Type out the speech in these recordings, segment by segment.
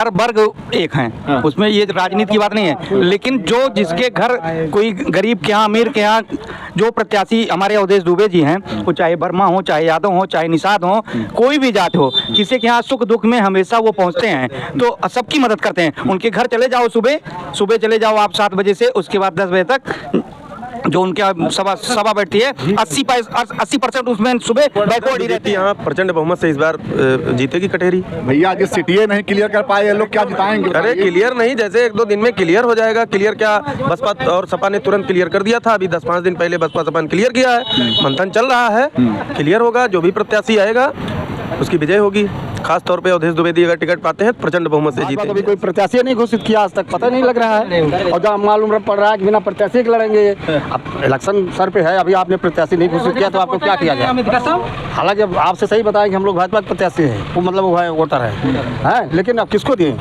हर वर्ग एक हैं, उसमें ये राजनीति की बात नहीं है। लेकिन जो जिसके घर कोई गरीब के यहाँ, अमीर के यहाँ, जो प्रत्याशी हमारे अवधेश दुबे जी हैं, वो चाहे वर्मा हो, चाहे यादव हो, चाहे निषाद हो, कोई भी जात हो, किसी के यहाँ सुख दुख में हमेशा वो पहुँचते हैं, तो सबकी मदद करते हैं। उनके घर चले जाओ, सुबह चले जाओ आप 7 बजे से, उसके बाद 10 बजे तक जो उनका सभा बैठती है, 80% उसमें सुबह बैकवर्ड ही रहती है। यहाँ प्रचंड बहुमत से इस बार जीतेगी कटेरी। भैया जिस सिटी नहीं क्लियर कर पाए, ये लोग क्या जिताएंगे? अरे क्लियर नहीं, जैसे 1-2 दिन में क्लियर हो जाएगा। क्लियर क्या, बसपा और सपा ने तुरंत क्लियर कर दिया था। अभी 10-5 दिन पहले बसपा सपा ने क्लियर किया है, मंथन चल रहा है, क्लियर होगा। जो भी प्रत्याशी आएगा उसकी विजय होगी। खास तौर पे अवधेश द्विवेदी अगर टिकट पाते हैं प्रचंड बहुमत से जीते। अभी कोई प्रत्याशी नहीं घोषित किया आज तक, पता नहीं लग रहा है। और जब मालूम पड़ रहा है कि बिना प्रत्याशी के लड़ेंगे। अब इलेक्शन सर पे है, अभी आपने प्रत्याशी नहीं घोषित किया तो आपको क्या किया जाए? हालांकि आपसे सही बताएं कि हम लोग भाजपा के प्रत्याशी है, वो मतलब वो है वोटर है, लेकिन अब किसको दिए?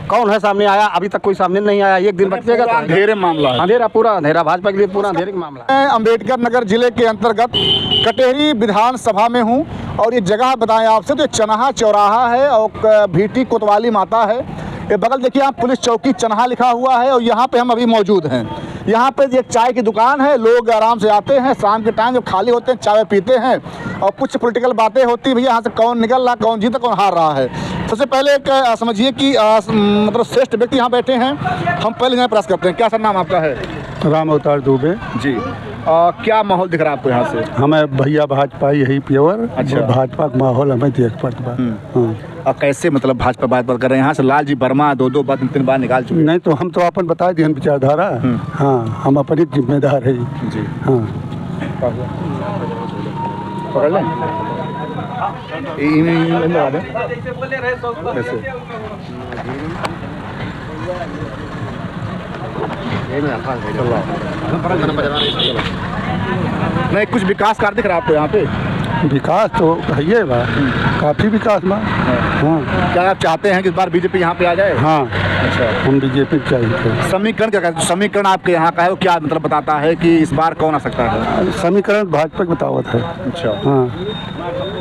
कौन है सामने आया? अभी तक कोई सामने नहीं आया। एक दिन बचेगा तो अंधेरे मामला, अंधेरा, पूरा अंधेरा, भाजपा के लिए पूरा अंधेरे का मामला। मैं अम्बेडकर नगर जिले के अंतर्गत कटेरी विधानसभा में हूँ और ये जगह बताएं आपसे, तो चनहा चौराहा है और भीटी कोतवाली माता है। ये बगल देखिए आप, पुलिस चौकी चनहा लिखा हुआ है और यहाँ पे हम अभी मौजूद हैं। यहाँ पे एक चाय की दुकान है, लोग आराम से आते हैं शाम के टाइम जब खाली होते हैं, चाय पीते हैं और कुछ पॉलिटिकल बातें होती हैं। भैया यहाँ से कौन निकल रहा, कौन जीता, कौन हार रहा है। सबसे पहले एक समझिए कि मतलब श्रेष्ठ व्यक्ति यहाँ बैठे हैं, हम पहले यहाँ प्रयास करते हैं। क्या सर नाम आपका है? राम अवतार दुबे जी। क्या माहौल दिख रहा है आपको यहाँ से? हमें भैया भाजपा यही प्योर। अच्छा। भाजपा का माहौल हमें देख पड़ता। और कैसे मतलब भाजपा बात कर रहे हैं? यहाँ से लाल जी वर्मा 2-2 बार 3-3 बार निकाल चुके। नहीं तो हम तो अपन बता दिए विचारधारा। हाँ, हम अपनी जिम्मेदार है जी। हाँ, पकड़ लें नहीं, कुछ विकास कार्य दिख रहा है आपको यहाँ पे? विकास तो है बा, काफ़ी विकास बा। हाँ। क्या आप चाहते हैं कि इस बार बीजेपी यहाँ पे आ जाए? हाँ, अच्छा। हम बीजेपी चाहिए। समीकरण क्या कहते हैं? समीकरण आपके यहाँ का है, वो क्या मतलब बताता है कि इस बार कौन आ सकता है? समीकरण भाजपा की बतावत है। अच्छा। हाँ।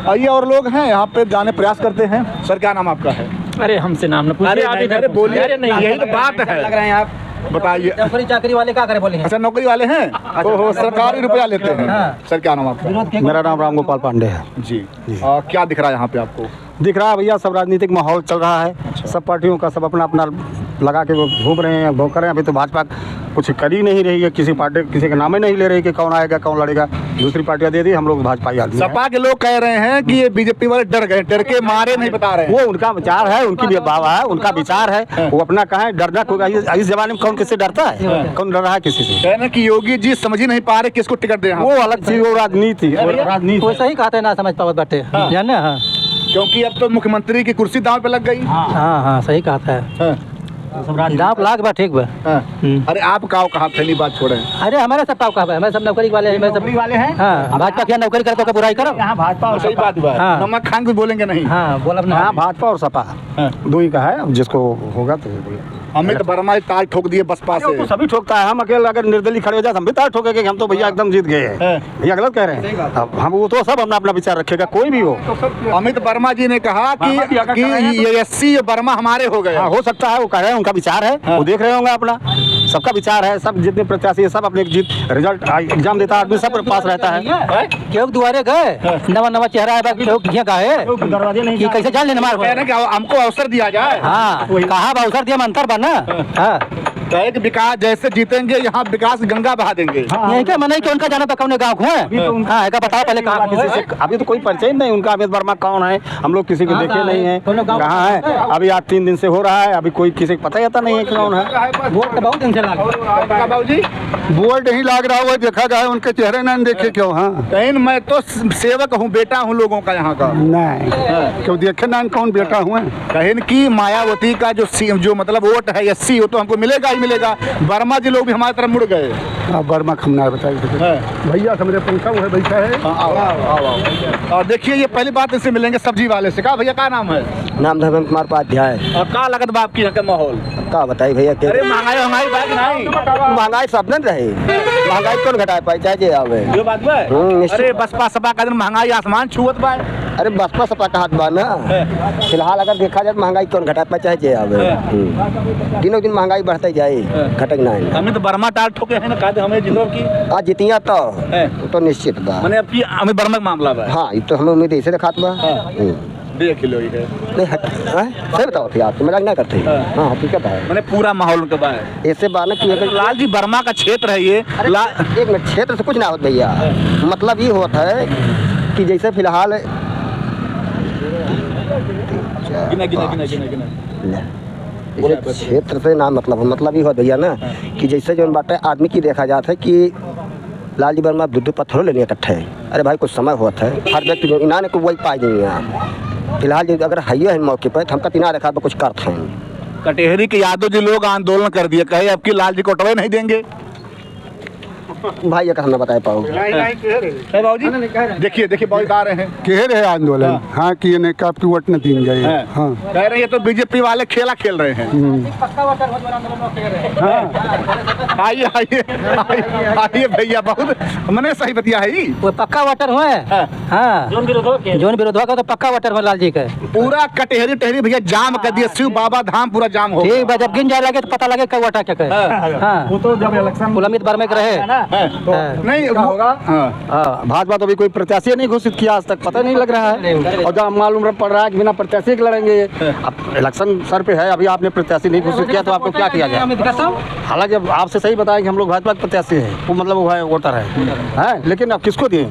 आइए और लोग हैं यहाँ पे, जाने प्रयास करते हैं। सर क्या नाम आपका है? अरे हमसे नाम न पूछिए, आप इधर बोलिए, नहीं, यही तो बात है। लग रहे हैं आप बताइए। नौकरी चाकरी वाले क्या करे बोले हैं? अच्छा, नौकरी वाले हैं? ओहो, सरकारी रुपया लेते हैं। सर क्या नाम आपका? मेरा नाम राम गोपाल पांडे है जी। क्या दिख रहा है यहाँ पे आपको? दिख रहा है भैया, सब राजनीतिक माहौल चल रहा है। अच्छा। सब पार्टियों का सब अपना अपना लगा के वो घूम रहे हैं, भोग कर रहे हैं। अभी तो भाजपा कुछ कर ही नहीं रही है, किसी पार्टी किसी का नाम ही नहीं ले रही कि कौन आएगा कौन लड़ेगा। दूसरी पार्टियां दे दी, हम लोग भाजपा ही आदमी हैं। सपा के लोग कह रहे हैं कि ये बीजेपी वाले डर गए, डर के मारे नहीं बता रहे हैं। वो उनका विचार है, उनकी भी बात है, उनका विचार है, वो अपना कहें। डरना कोई, इस जमाने में कौन किससे डरता है? कौन डर रहा है किसी से? कहना कि योगी जी समझ ही नहीं पा रहे किसको टिकट दे। वो अलग चीज, वो राजनीति राजनीति। वैसा ही कहते हैं, ना समझ पावत बैठे जाने। हाँ, क्योंकि अब तो मुख्यमंत्री की कुर्सी दांव पे लग गई। हाँ, सही कहता है। दाप लाग बा, ठीक बा। अरे आप कहाँ पहली बात छोड़े? अरे हमारे सब कहा है, हमारे सब नौकरी वाले हैं, सब वाले हैं। हाँ, भाजपा क्या नौकरी करे तो क्या बुराई करो? यहाँ भाजपा और सही बात हुआ। हाँ। नमक खान कुछ बोलेंगे नहीं। हाँ, बोल अपना। हाँ, भाजपा और सपा दो ही का है, जिसको होगा तो बोले। अमित वर्मा ताल ठोक दिए बसपा से। तो सभी ठोकता है, हम अकेले अगर निर्दलीय खड़े हो जाए हम भी तार ठोकेंगे कि हम तो भैया एकदम जीत गए हैं। भैया गलत कह रहे हैं। अब हम वो तो सब अपना अपना विचार रखेगा, कोई भी हो। अमित वर्मा जी ने कहा कि ये एससी वर्मा हमारे हो गए। हाँ, हो सकता है, वो कह रहे हैं, उनका विचार है। वो देख रहे होंगे अपना, सबका विचार है। सब जितने प्रत्याशी है सब अपने जीत रिजल्ट एग्जाम देता आदमी सब पास रहता है। क्यों दुआरे गए, नवा चेहरा है, दरवाजे नहीं कि कैसे जान लेना मार। हमको अवसर दिया जाए। हाँ, कहा अवसर दिया अंतर बना। हाँ, कहे कि विकास जैसे जीतेंगे यहाँ विकास गंगा बहा देंगे। यही क्या मना कि उनका जाना तो कौन गाँव है? हाँ, बताओ पहले कहाँ किसी से अभी तो कोई परिचय नहीं उनका। अमित वर्मा कौन है, हम लोग किसी को देखे नहीं है, कहाँ है। अभी आज 3 दिन से हो रहा है, अभी कोई किसी को पता ही आता नहीं है कौन है। वोट तो बहुत दिन से लगा। बाबूजी बोर्ड नहीं लाग रहा हुआ, देखा गया उनके चेहरे ना देखे क्यों? हाँ, कहीं मैं तो सेवक हूँ, बेटा हूँ लोगों का यहाँ का। नहीं क्यों देखे ना कौन बेटा हुआ? कहीं की मायावती का जो मतलब वोट है एससी, वो तो हमको मिलेगा ही मिलेगा। वर्मा जी लोग भी हमारी तरफ मुड़ गए। आप वर्मा खमनार बताइए भैया, समझे पंखा वो है बैठा है। आओ। और देखिए ये पहली बात इससे मिलेंगे सब्जी वाले से। कहा भैया क्या नाम है? नाम धर्मेंद्र कुमार उपाध्याय। और क्या लगत बा आपकी यहाँ का माहौल? का बताई भैया? अरे महंगाई बात नहीं, महंगाई सब न रहे, महंगाई कौन घटा पाए चाहे जे आवे। जो बात बा निश्चित। अरे बसपा सपा का दिन महंगाई आसमान छुअत बा। अरे बसपा सपा का हाथ बा ना। फिलहाल अगर देखा जाए तो महंगाई कौन घटा पाए चाहे जे आवे। दिनों दिन महंगाई बढ़ते जाए, घटक ना है। हमें तो बर्मा टाल ठोके हैं ना, काहे हमें जिलो की आज जितिया तो निश्चित बा। माने अब की हमें बर्मा का मामला बा। हाँ, ये तो हमें उम्मीद ऐसे दिखात बा। 1 किलो ही है नहीं सही बताओ थे आप, मजाक ना करते। हाँ हकीकत है। माने पूरा माहौल उनका बा है। ऐसे बात कि अगर लाल जी वर्मा का क्षेत्र है ये। एक मिनट, क्षेत्र से कुछ ना होता भैया। मतलब ये होता है कि जैसे फिलहाल क्षेत्र से ना मतलब ये हो भैया ना कि जैसे जो बात है आदमी की देखा जाता है कि लाल जी वर्मा दूध पत्थरों लेने इकट्ठे है। अरे भाई कुछ समय होता है, हर व्यक्ति जो इन्होंने को वही पाई नहीं है। फिलहाल जो अगर है है मौके पर तो हम कतना रखा कुछ करते हैं। कटेहरी के यादव जी लोग आंदोलन कर दिए, कहे अब की लाल जी को उठवे नहीं देंगे। भाई ये हम बता पाओ। बाबूजी देखिए देखिए बहुत आ रहे हैं। कह रहे आंदोलन हाँ कि ये आपकी वोट न दी गई। हाँ कह रहे हैं ये तो बीजेपी वाले खेला खेल रहे हैं। आइए आइए आइए भैया, बहुत मैंने सही बतिया है। वो पक्का वोटर हुए। हाँ जोन विरोधवा का तो पक्का वोटर हुआ लाल जी का। पूरा कटेहरी टहरी भैया जाम कर दिया, शिव बाबा धाम पूरा जाम हो ठीक बा, जब गिन जाए लगे तो पता लगे कब वोटा क्या कहे। हाँ वो तो जब इलेक्शन पुलमित बार में रहे नहीं होगा। भाजपा तो अभी कोई प्रत्याशी नहीं घोषित किया आज तक, पता नहीं लग रहा है। और जब मालूम पड़ रहा है कि बिना प्रत्याशी के लड़ेंगे। अब इलेक्शन सर पे है, अभी आपने प्रत्याशी नहीं घोषित किया तो आपको क्या किया जाए। हालांकि अब आपसे सही बताया कि हम लोग भाजपा के प्रत्याशी है, वो मतलब वो है वोटर है। लेकिन अब किसको दिए,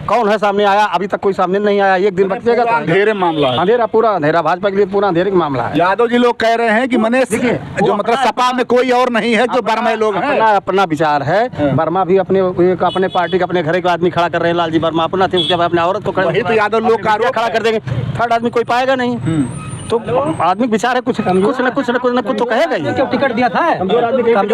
कौन है सामने आया? अभी तक कोई सामने नहीं आया। एक दिन बच जाएगा तो अंधेरे मामला है। अंधेरा, पूरा अंधेरा। भाजपा के लिए पूरा अंधेरे का मामला है। यादव जी लोग कह रहे हैं कि मने जो मतलब सपा में कोई और नहीं है, जो वर्मा लोग हैं। अपना विचार है। वर्मा भी अपने पार्टी का अपने घर के आदमी खड़ा कर रहे हैं। लाल जी वर्मा अपना थे, उसके बाद अपने औरत को तो यादव लोग का खड़ा कर देंगे। थर्ड आदमी कोई पाएगा नहीं। तो आदमी विचार है, कुछ न कुछ तो कहेगा ही। क्यों टिकट दिया था? कमजोर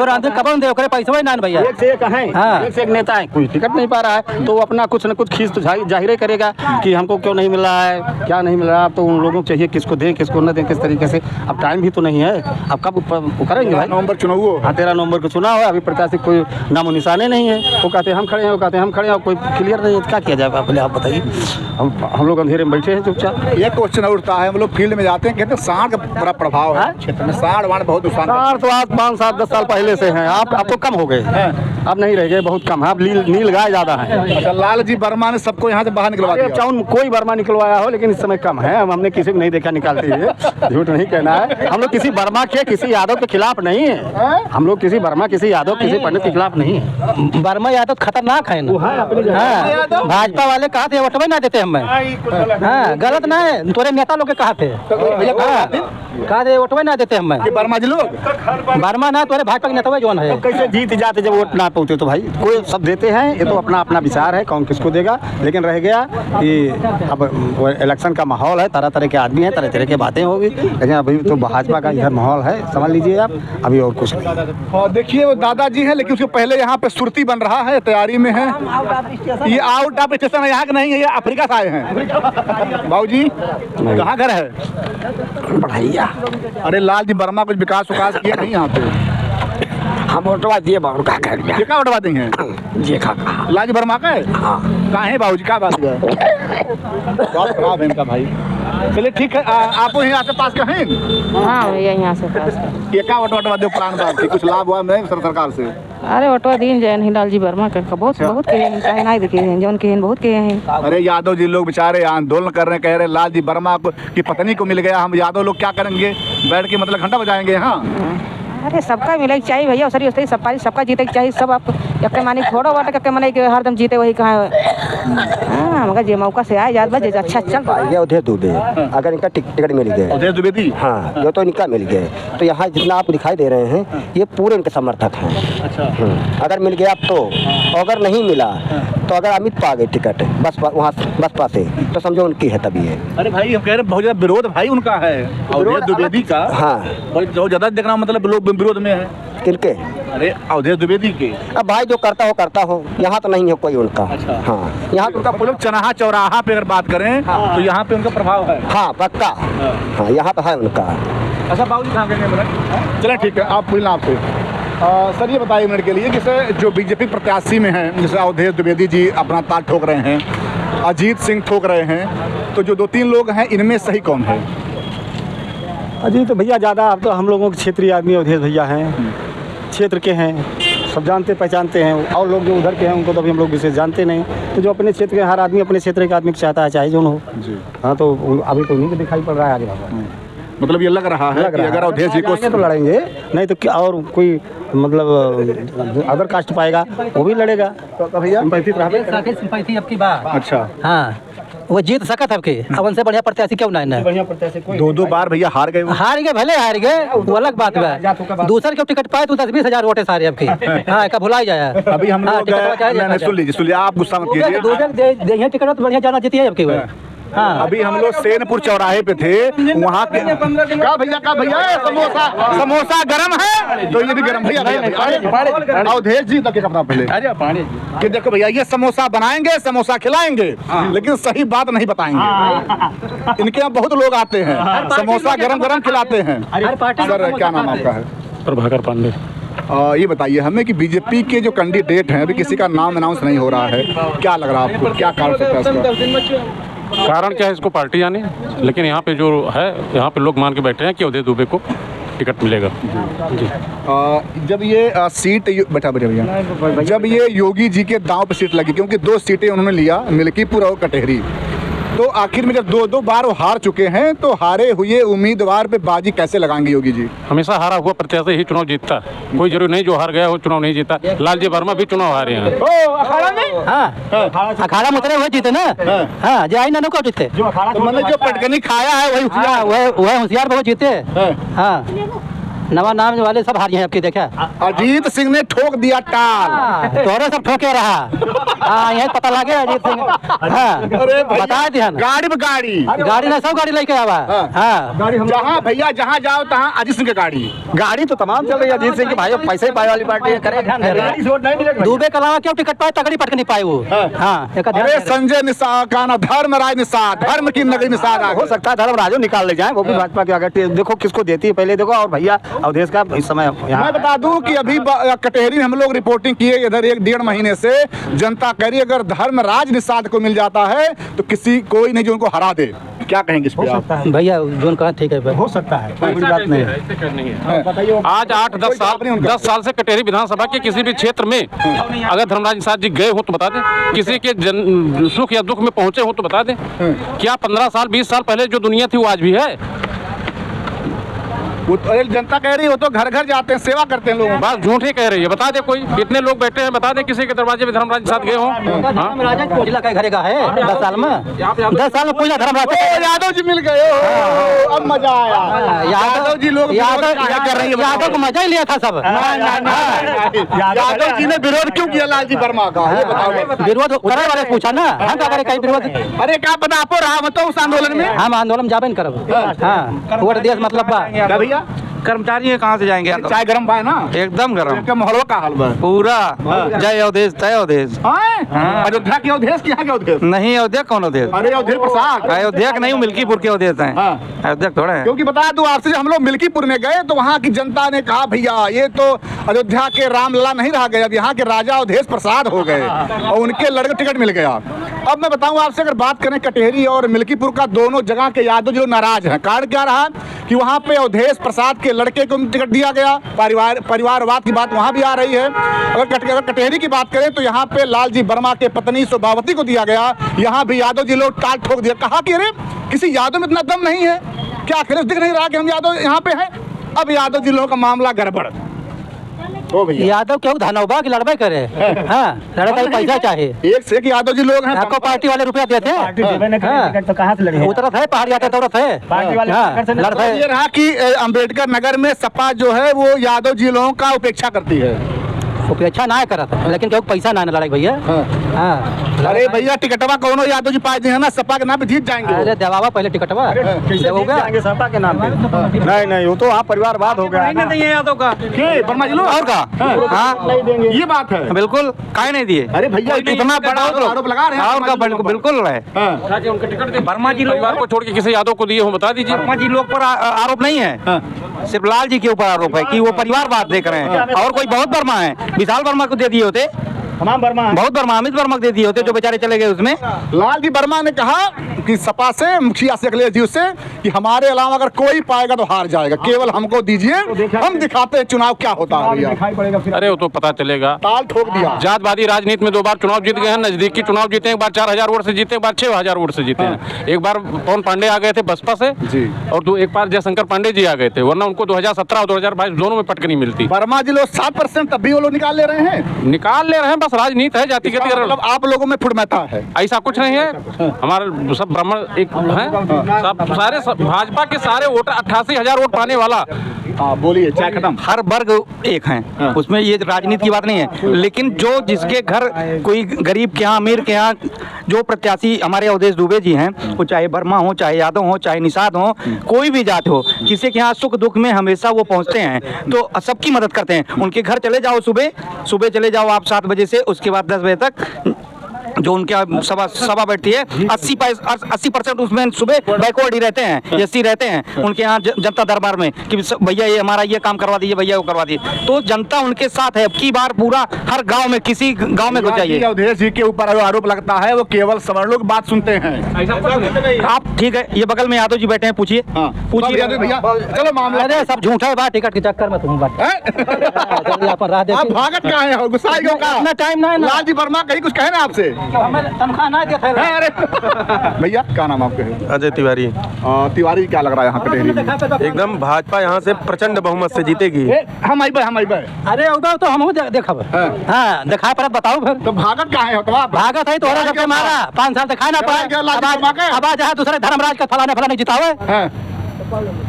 आदमी कब दे ओकरे पैसा वही नान भैया। एक से एक है। हाँ। एक से एक नेता है, कोई टिकट नहीं पा रहा है तो वो अपना कुछ न कुछ खींच तो जाहिर ही करेगा कि हमको क्यों नहीं मिल रहा है, क्या नहीं मिल रहा है। तो उन लोगों को चाहिए किसको दें किसको न दें, किस तरीके से। अब टाइम भी तो नहीं है, अब कब वो करेंगे भाई। नवंबर चुनाव हो। हाँ 13 नवंबर को चुनाव है, अभी प्रत्याशी कोई नामो निशाने नहीं है। वो कहते हैं हम खड़े हैं, वो कहते हैं हम खड़े हैं, कोई क्लियर नहीं है। क्या किया जाए पहले आप बताइए। हम लोग अंधेरे में बैठे हैं चुपचाप। ये क्वेश्चन उठता है, हम लोग फील्ड में जाते हैं, कहते हैं सांड का बड़ा प्रभाव है क्षेत्र में। सांड वाण बहुत नुकसान। तो आज 5, 7, 10 साल पहले से हैं। आप तो कम हो गए, अब नहीं रह गए, बहुत कम है। अब नील गाय ज्यादा है। अच्छा, लाल जी वर्मा ने सबको यहाँ से बाहर निकलवा दिया। चाहे कोई वर्मा निकलवाया हो, लेकिन इस समय कम है। हमने किसी को नहीं देखा निकालते हुए, झूठ नहीं कहना है। हम लोग किसी वर्मा के किसी यादव के खिलाफ नहीं है। हम लोग किसी वर्मा किसी यादव किसी पंडित के खिलाफ नहीं है। वर्मा यादव खतरनाक है ना। हाँ, भाजपा वाले कहा थे वोटवे ना देते हमें। हाँ गलत ना है, तोरे नेता लोग कहा थे कहा थे वोटवे ना देते हमें। वर्मा जी लोग वर्मा ना तोरे भाजपा के नेता जोन है। कैसे जीत जाते जब वोट ना पहुंचे तो भाई कोई सब देते हैं। ये तो अपना अपना विचार है कौन किसको देगा। लेकिन रह गया कि अब इलेक्शन का माहौल है, तरह तरह के आदमी हैं, तरह तरह की बातें होगी। लेकिन अभी तो भाजपा का इधर माहौल है, समझ लीजिए आप। अभी और कुछ नहीं। और देखिए वो दादाजी हैं, लेकिन उसके पहले यहाँ पे सुरती बन रहा है, तैयारी में है। ये आउट ऑफ स्टेशन है, यहाँ के नहीं है, ये अफ्रीका से आए हैं। बाबूजी कहाँ घर है? बढ़िया। अरे लाल जी वर्मा कुछ विकास किया नहीं यहाँ पे? हम वोटवा दिए बाबू का कर ये क्या उठवा देंगे? जी खा लाल जी वर्मा का है? कहाँ है बाबूजी, क्या बात है? बहुत खराब है इनका भाई। चलिए ठीक है, आप यहाँ से पास का हैं? हाँ भैया यहाँ से पास। ये क्या वोटवा दो पुरान बात थी, कुछ लाभ हुआ नहीं सरकार से? अरे वोटवा दिन जय नहीं लाल जी वर्मा का बहुत के हैं, चाहे नहीं देखे हैं, जौन के हैं बहुत के हैं। अरे यादव जी लोग बेचारे आंदोलन कर रहे हैं, कह रहे हैं लाल जी वर्मा की पत्नी को मिल गया, हम यादव लोग क्या करेंगे? बैठ के मतलब घंटा बजाएंगे। हाँ अरे सबका मिले चाहिए भैया, सर उस सबका जीते के चाहिए। सब आप एक मानी थोड़ा वाटे के मानी कि हरदम जीते वही कहाँ। हाँ मगर जे मौका से आए जात बजे अच्छा चल गया उधर दुबे। अगर इनका टिकट मिल गया उदय द्विवेदी, हाँ जो तो इनका मिल गया तो यहाँ जितना आप दिखाई दे रहे हैं ये पूरे इनके समर्थक हैं। अच्छा अगर मिल गया तो, अगर नहीं मिला तो अगर अमित पा गए टिकट बसपा वहाँ बसपा से तो समझो उनकी है तभी है। अरे भाई हम कह रहे बहुत ज्यादा विरोध भाई उनका है, अवधेश द्विवेदी का। हाँ बहुत ज्यादा देखना मतलब लोग विरोध में है। किनके? अरे अवधेश द्विवेदी के। अब भाई जो करता हो, यहाँ तो नहीं है कोई उनका। अच्छा। हाँ यहाँ तो उनका चनाहा चौराहा पे अगर बात करें तो यहाँ पे उनका प्रभाव है। हाँ पक्का। हाँ यहाँ तो है उनका। अच्छा बाबू जी कहाँ गए? चले ठीक है, आप पूछना आपसे। सर ये बताइए मिनट के लिए, जैसे जो बीजेपी प्रत्याशी में हैं, जैसे अवधेश द्विवेदी जी अपना ताल ठोक रहे हैं, अजीत सिंह ठोक रहे हैं, तो जो 2-3 लोग हैं इनमें सही कौन है? अजी तो भैया ज़्यादा अब तो हम लोगों के क्षेत्रीय आदमी अवधेश भैया हैं, क्षेत्र के हैं, सब जानते पहचानते हैं। और लोग जो उधर के हैं उनको तो अभी हम लोग विशेष जानते नहीं। तो जो अपने क्षेत्र के, हर आदमी अपने क्षेत्र के आदमी को चाहता है, चाहे जो हो जी। हाँ, तो अभी तो उन्हीं को दिखाई पड़ रहा है आगे बाबा। मतलब ये लग रहा है कि अगर अवधेश जी को तो लड़ेंगे, नहीं तो क्या और कोई मतलब अदर कास्ट पाएगा वो भी लड़ेगा। तो भैया सिंपैथी आपकी बात। अच्छा, हाँ, वो जीत सकत है अब उनसे बढ़िया प्रत्याशी क्यों नहीं है? 2-2 बार भैया हार गए वो। हार गए, भले हार गए, वो अलग बात है। दूसरे के टिकट पाए तो 10-20 हजार वोटे सारे आपके। हाँ, का भुला जाए। अभी हम लोग सुन लीजिए, आप गुस्सा मत कीजिए। दूसरे टिकट तो बढ़िया जाना जीती है आपकी। हाँ, अभी हम लोग सेनपुर चौराहे पे थे, वहाँ के का भैया समोसा गरम है, तो ये भी गरम भैया। अवधेश जी तक कपड़ा पहले कि देखो भैया, ये समोसा बनाएंगे, समोसा खिलाएंगे, लेकिन सही बात नहीं बताएंगे। इनके यहाँ बहुत लोग आते हैं, समोसा गरम खिलाते हैं। सर क्या नाम आपका है? प्रभाकर पांडे। ये बताइए हमें कि बीजेपी के जो कैंडिडेट हैं, अभी किसी का नाम अनाउंस नहीं हो रहा है, क्या लग रहा है आपको, क्या कारण सकता है इसका? कारण क्या है इसको पार्टी जाने, लेकिन यहाँ पे जो है, यहाँ पे लोग मान के बैठे हैं कि अवधेश दुबे को टिकट मिलेगा। जी। जब ये सीट बैठा भैया, जब ये योगी जी के दांव पे सीट लगी, क्योंकि 2 सीटें उन्होंने लिया, मिल्कीपुर और कटेहरी, तो आखिर में जब 2-2 बार वो हार चुके हैं, तो हारे हुए उम्मीदवार पे बाजी कैसे लगाएंगे योगी जी? हमेशा हारा हुआ प्रत्याशी ही चुनाव जीतता है, कोई जरूरी नहीं जो हार गया वो चुनाव नहीं जीता। लालजी वर्मा भी चुनाव हारे हैं। अखाड़ा में उतरे हुए जीते ना। हाँ, जाई ना को जीते। तो मतलब जो पटकनी खाया है वही होशियार बहुत जीते। हाँ, नवा नाम वाले सब हार हैं आपकी। देखा, अजीत सिंह ने ठोक दिया टाल, तोरे सब ठोके रहा। हाँ, यही पता लगे अजीत सिंह। हाँ, बता दिया गाड़ी ना, सब गाड़ी लेके आवा। हाँ, जहाँ भैया जहाँ जाओ तहाँ अजीत सिंह की गाड़ी तो तमाम चल रही है अजीत सिंह की। भाई पैसे ही पाए वाली पार्टी है, करे ध्यान दे रही है। दुबे के अलावा क्यों टिकट पाए, तगड़ी पटक नहीं पाए वो। हाँ, अरे संजय निषाद का ना, धर्मराज निषाद, धर्म की नगरी निषाद हो सकता है धर्मराजो निकाल ले जाए, वो भी भाजपा के आगे। देखो किसको देती है पहले देखो। और भैया अवधेश का इस समय मैं बता दूं कि अभी कटेहरी में हम लोग रिपोर्टिंग किए इधर 1-1.5 महीने से, जनता कह रही अगर धर्मराज निषाद को मिल जाता है तो कोई नहीं जो उनको हरा दे। क्या कहेंगे इस पे? भैया जो कहा ठीक है, हो सकता है, कोई बड़ी बात नहीं है। आज 8-10 साल से कटेहरी विधानसभा के किसी भी क्षेत्र में अगर धर्मराज निषाद जी गए हो तो बता दें, किसी के सुख या दुख में पहुंचे हो तो बता दें। क्या 15 साल 20 साल पहले जो दुनिया थी वो आज भी है? वो जनता कह रही हो तो घर घर जाते हैं, सेवा करते हैं लोग। बात झूठे कह रही है, बता दे कोई। इतने लोग बैठे हैं, बता दे किसी के दरवाजे में धर्मराज के साथ गए हो। जिला का घरे का है 10 साल में, 10 साल में पूजा धर्मराज। यादव जी मिल गए, अब मजा आया। यादव जी लोग यादव को मजा ही लिया था सब। यादव जी ने विरोध क्यों किया लालजी वर्मा का, ये बताओ। विरोध करने वाले पूछा ना, हम क्या करें कहीं विरोध। अरे क्या पता आपको रहा मतलब उस आंदोलन में? हम आंदोलन जाबे नहीं करब। हाँ, वोट देश मतलब बा भैया कर्मचारी कहाँ से जाएंगे? चाय गरम पाए ना, एकदम गरम। माहौल का हाल है पूरा जय अवधेश तय अवधेश। अयोध्या के अवधेश, यहाँ के अवधेश नहीं, अयोध्या कौन अवधेश? अरे अवधेश प्रसाद अयोध्या के नहीं, मिल्कीपुर के अवधेश हैं। अयोध्या थोड़ा है। क्योंकि बता दूं आपसे, हम लोग मिल्कीपुर में गए तो वहाँ की जनता ने कहा भैया ये तो अयोध्या के रामलला नहीं रह गए, अब यहाँ के राजा अवधेश प्रसाद हो गए और उनके लड़के टिकट मिल गया। अब मैं बताऊं आपसे, अगर बात करें कटेहरी और मिल्कीपुर का, दोनों जगह के यादव जो नाराज हैं। कारण क्या रहा कि वहाँ पे अवधेश प्रसाद के लड़के को टिकट दिया गया, परिवारवाद की बात वहाँ भी आ रही है। अगर कटेहरी की बात करें तो यहाँ पे लालजी वर्मा के पत्नी शोभावती को दिया गया, यहाँ भी यादव जी लोग टाल ठोक दिया। कहा कि अरे किसी यादव में इतना दम नहीं है क्या, आखिर दिख नहीं रहा कि हम यादव यहाँ पे हैं? अब यादव जी लोगों का मामला गड़बड़। यादव क्यों धनौबा की लड़ाई करे? हाँ, लड़ाई पैसा चाहे। एक से एक यादव जी लोग हैं, आपको पार्टी वाले रुपया देते हैं तो कहाँ से लड़ेंगे? उतरत है पहाड़ जाते उतरत है पार्टी वाले। ये रहा कि अम्बेडकर नगर में सपा जो है वो यादव जी लोगों का उपेक्षा करती है। उपेक्षा ना करत लेकिन केहू पैसा ना लड़ाई भैया। हाँ अरे भैया टिकटवा कौनो यादव जी पाए हैं ना, सपा के नाम पे जीत जाएंगे। अरे देवावा पहले टिकटवा कैसे हो गया सपा के नाम पे? नहीं नहीं, वो तो वहाँ परिवारवाद हो गया ना। नहीं है यादव का वर्मा जी लोग और का हाँ ये बात है। बिल्कुल काहे नहीं दिए। अरे भैया इतना बड़ा आरोप लगा रहे हैं और का बिल्कुल है। उनके टिकट दे वर्मा जी लोग परिवार को छोड़ के किसी यादव को दिए हो बता दीजिए। वर्मा जी लोग पर आरोप नहीं है, सिर्फ लाल जी के ऊपर आरोप है कि वो परिवारवाद देख रहे हैं। और कोई बहुत वर्मा है, विशाल वर्मा को दे दिए होते, तमाम वर्मा बहुत वर्मा, अमित वर्मा को दे दिए होते जो बेचारे चले गए उसमें। लाल जी वर्मा ने कहा कि सपा से, मुखिया से, अखिलेश जी से कि हमारे अलावा अगर कोई पाएगा तो हार जाएगा, केवल हमको दीजिए, हम दिखाते हैं चुनाव क्या होता है भैया। अरे वो तो पता चलेगा। ताल ठोक दिया। जातवादी राजनीति में 2 बार चुनाव जीत गए हैं, नजदीकी चुनाव जीते, एक बार 4000 वोट से जीते, एक बार 6000 वोट से जीते हैं। एक बार पवन पांडे आ गए थे बसपा से जी, और एक बार जयशंकर पांडे जी आ गए थे, वरना उनको 2017 और 2022 दोनों में पटकनी मिलती। वर्मा जी लोग 7% तब भी वो लोग निकाल ले रहे हैं। निकाल ले रहे हैं, बस राजनीति है, जातिगत मतलब आप लोगों में फुटमता है। ऐसा कुछ नहीं है। हमारे सब ब्राह्मण एक हैं, सारे भाजपा के सारे वोटर 88,000 वोट पाने वाला। बोलिए चाय खत्म। हर वर्ग एक हैं, उसमें ये राजनीति की बात नहीं है। लेकिन जो जिसके घर कोई गरीब के यहाँ, अमीर के यहाँ, जो प्रत्याशी हमारे अवधेश दुबे जी हैं, वो चाहे वर्मा हो, चाहे यादव हो, चाहे निषाद हो, कोई भी जात हो, किसी के यहाँ सुख दुख में हमेशा वो पहुँचते हैं, तो सबकी मदद करते हैं। उनके घर चले जाओ, सुबह चले जाओ आप 7 बजे से, उसके बाद 10 बजे तक जो उनके सभा बैठती है, 80% उसमें सुबह बैकवर्ड ही रहते हैं, एससी रहते हैं उनके यहाँ जनता दरबार में कि भैया ये हमारा ये काम करवा दीजिए, भैया वो करवा दीजिए। तो जनता उनके साथ है। अब की बार पूरा हर गांव में, किसी गांव में घुस जाइए। अवधेश जी के ऊपर आरोप लगता है वो केवल सवर्ण लोग बात सुनते हैं। आप ठीक है, ये बगल में यादव जी बैठे हैं, पूछिए पूछिए भैया। चलो मामला अरे सब झूठा है बात, टिकट के चक्कर में तुम बात आप भागत कहाँ है, गुस्सा इतना टाइम ना है ना। लाल जी वर्मा कहीं कुछ कहे ना आपसे? हमें तनख्वाह ना देते हैं। अरे भैया क्या नाम आपके है? अजय तिवारी। तिवारी, क्या लग रहा है यहाँ कटेहरी में? एकदम भाजपा यहाँ से प्रचंड बहुमत से जीतेगी। हम आई अरे उधर तो हम देखब। हाँ दिखा पर बताओ फिर। तो भागत कहाँ है? तो आप भागत है तो सबके मारा 5 साल तक खाना पड़ा। अब जहाँ दूसरे धर्मराज का फलाने जितावे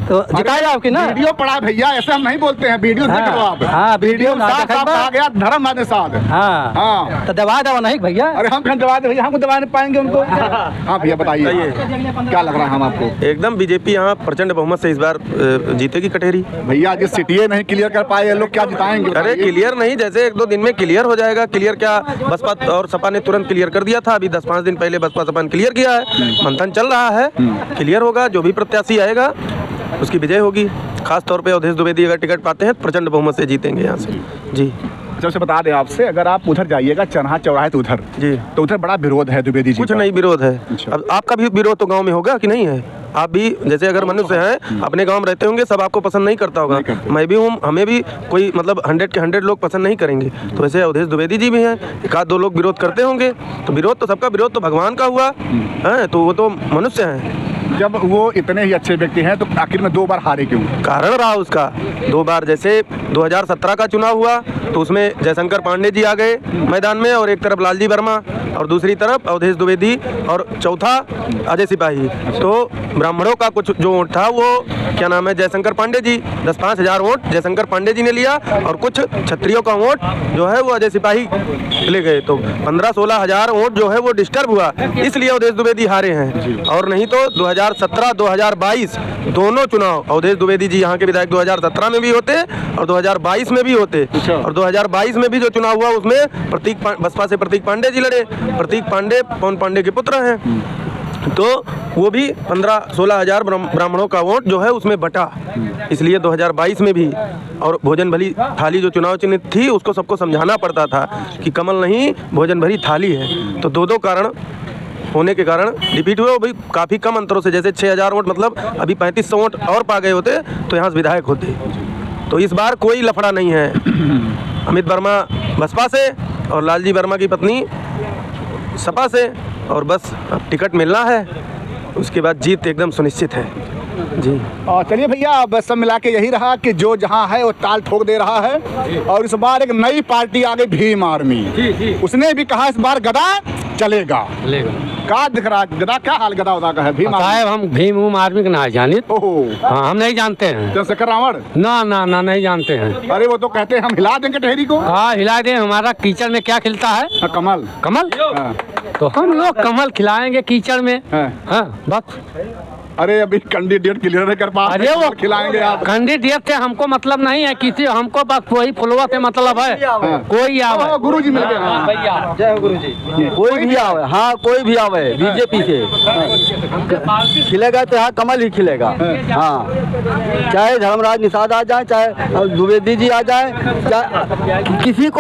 तो जिताया आपकी ना। वीडियो पड़ा भैया, ऐसे हम नहीं बोलते हैं, वीडियो देखो आप। हाँ वीडियो आ गया धर्म आने साथ। हाँ हाँ तो दवा नहीं भैया। अरे हम दवा दे भैया, हमको दवा नहीं पाएंगे उनको। हाँ भैया बताइए क्या लग रहा है हम आपको? एकदम बीजेपी यहाँ प्रचंड बहुमत से इस बार जीतेगी कटेहरी। भैया जिस सिटी नहीं क्लियर कर पाए ये लोग क्या जिताएंगे? अरे क्लियर नहीं, जैसे 1-2 दिन में क्लियर हो जाएगा। क्लियर क्या, बसपा और सपा ने तुरंत क्लियर कर दिया था। अभी 10-5 दिन पहले बसपा सपा ने क्लियर किया है, मंथन चल रहा है, क्लियर होगा। जो भी प्रत्याशी आएगा उसकी विजय होगी। खास तौर पे अवधेश द्विवेदी अगर टिकट पाते हैं प्रचंड बहुमत से जीतेंगे यहाँ से जी। जब से बता दें आपसे, अगर आप उधर जाइएगा चन्हा चौराहे तो उधर जी, तो उधर बड़ा विरोध है द्विवेदी जी। कुछ नहीं विरोध है। अच्छा। अब आपका भी विरोध तो गांव में होगा कि नहीं है? आप भी जैसे अगर मनुष्य हैं, अपने गांव में रहते होंगे, सब आपको पसंद नहीं करता होगा। मैं भी हूँ, हमें भी कोई मतलब 100 के 100 लोग पसंद नहीं करेंगे। तो वैसे अवधेश द्विवेदी जी भी हैं, 1-2 लोग विरोध करते होंगे। तो विरोध तो सबका विरोध तो भगवान का हुआ है, तो वो तो मनुष्य हैं। जब वो इतने ही अच्छे व्यक्ति हैं तो आखिर में 2 बार हारे क्यों? कारण रहा उसका 2 बार। जैसे 2017 का चुनाव हुआ तो उसमें जयशंकर पांडे जी आ गए मैदान में, और एक तरफ लालजी वर्मा और दूसरी तरफ अवधेश द्विवेदी, और चौथा अजय सिपाही। तो ब्राह्मणों का कुछ जो वोट था वो क्या नाम है, जयशंकर पांडे जी, 10-5 हज़ार वोट जयशंकर पांडे जी ने लिया, और कुछ क्षत्रियों का वोट जो है वो अजय सिपाही ले गए। तो 15-16 हज़ार वोट जो है वो डिस्टर्ब हुआ, इसलिए अवधेश द्विवेदी हारे हैं। और नहीं तो 2017-2022 दोनों चुनाव अवधेश द्विवेदी जी यहाँ के विधायक 2017 में भी होते और 2022 में भी होते। और 2022 में भी जो चुनाव हुआ उसमें बसपा से प्रतीक पांडे जी लड़े। प्रतीक पांडे पवन पांडे के पुत्र हैं, तो वो भी 15-16 हज़ार ब्राह्मणों का वोट जो है उसमें बटा। इसलिए 2022 में भी, और भोजन भरी थाली जो चुनाव चिन्ह थी उसको सबको समझाना पड़ता था कि कमल नहीं भोजन भरी थाली है। तो 2 कारण होने के कारण रिपीट हुए, भाई काफ़ी कम अंतरों से। जैसे 6,000 वोट मतलब अभी 3500 वोट और पा गए होते तो यहाँ से विधायक होते। तो इस बार कोई लफड़ा नहीं है। अमित वर्मा बसपा से और लालजी वर्मा की पत्नी सपा से, और बस अब टिकट मिलना है, उसके बाद जीत एकदम सुनिश्चित है जी। चलिए भैया, बस सब मिला के यही रहा कि जो जहाँ है वो ताल ठोक दे रहा है। और इस बार एक नई पार्टी आ गई, भीम आर्मी। उसने भी कहा इस बार गदा चलेगा। का दिख रहा है गदा, क्या हाल गदा उदा का है भीम आदमी? साहब हम भीम उम आदमी का ना जानित। ओहो, हाँ हम नहीं जानते हैं। चंद्रशेखर रावण? ना ना ना नहीं जानते हैं। अरे वो तो कहते हैं हम हिला देंगे टहरी को। हाँ हिला दे, हमारा कीचड़ में क्या खिलता है? हाँ, कमल। कमल। हाँ। तो हम लोग कमल खिलाएंगे कीचड़ में। हाँ। हाँ बस। अरे अभी कैंडिडेट क्लियर नहीं कर पा रहे, अरे वो खिलाएंगे आप। कैंडिडेट से हमको मतलब नहीं है किसी, हमको बस वही फुलवा से मतलब है। कोई आवे। गुरु जी मिल गए। हाँ। कोई भी आवे, हाँ कोई भी आवे बीजेपी से खिलेगा तो यहाँ कमल ही खिलेगा। हाँ चाहे धर्मराज निषाद आ जाए, चाहे द्विवेदी जी आ जाए, चाहे किसी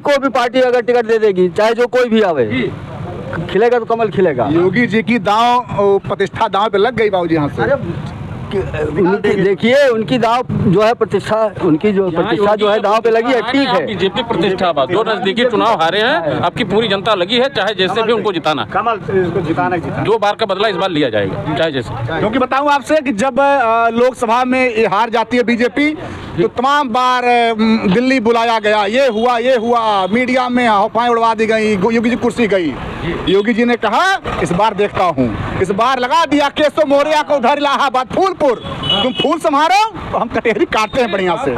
को भी पार्टी अगर टिकट दे देगी, चाहे जो कोई भी आवे, खिलेगा तो कमल खिलेगा। योगी जी की दांव प्रतिष्ठा दांव पे लग गई बाबूजी यहाँ से। देखिए उनकी दांव जो है प्रतिष्ठा, उनकी जो प्रतिष्ठा जो है दांव पे लगी है, ठीक है। बीजेपी प्रतिष्ठा बात, जो नजदीकी चुनाव हारे हैं, आपकी पूरी जनता लगी है, चाहे जैसे भी उनको जिताना। कमल इसको जिताना ही जिताना। 2 बार का बदला इस बार लिया जाएगा, चाहे जैसे। क्योंकि बताऊं आपसे कि जब लोकसभा में ये हार जाती है बीजेपी, तो तमाम बार दिल्ली बुलाया गया, ये हुआ, मीडिया में अफवाहें उड़वा दी गई, योगी जी कुर्सी गई। योगी जी ने कहा इस बार देखता हूँ, इस बार लगा दिया केशव मौर्य को उधर इलाहाबाद फूलपुर, तुम फूल संभालो, हम कटेरी काटते हैं बढ़िया से।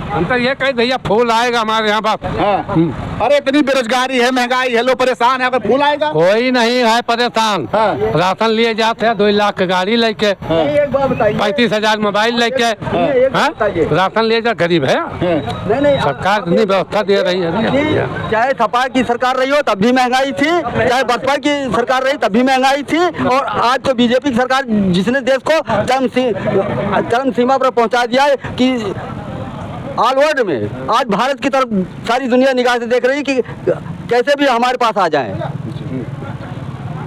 हम तो ये कहे भैया फूल आएगा हमारे यहाँ पास। हाँ। अरे इतनी बेरोजगारी है, महंगाई है, लोग परेशान है, अगर फूल आएगा। कोई नहीं है परेशान। हाँ। राशन लिए जाते हैं 2 लाख की गाड़ी लेके, 35,000 मोबाइल लेके। हाँ? राशन लिए जा, गरीब है। नहीं सरकार इतनी व्यवस्था दे रही है। चाहे सपा की सरकार रही हो तब भी महंगाई थी, चाहे बसपा की सरकार रही तब भी महंगाई थी, और आज तो बीजेपी की सरकार जिसने देश को चरम सीमा पर पहुंचा दिया है कि ऑल वर्ल्ड में आज भारत की तरफ सारी दुनिया निगाह से देख रही है कि कैसे भी हमारे पास आ जाएं।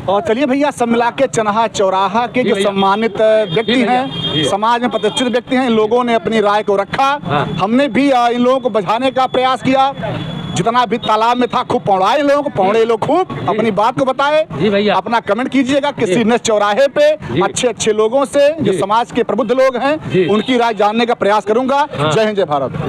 और चलिए भैया, सब मिला के चन्हा चौराहा के जो सम्मानित व्यक्ति हैं, समाज में प्रतिष्ठित व्यक्ति हैं, इन लोगों ने अपनी राय को रखा। हमने भी इन लोगों को बचाने का प्रयास किया, जितना भी तालाब में था खूब पौड़ाए लोगों को, पौड़े लोग खूब अपनी बात को बताए। अपना कमेंट कीजिएगा किसी न चौराहे पे अच्छे लोगों से, जो समाज के प्रबुद्ध लोग हैं, उनकी राय जानने का प्रयास करूंगा। जय हिंद, जय भारत।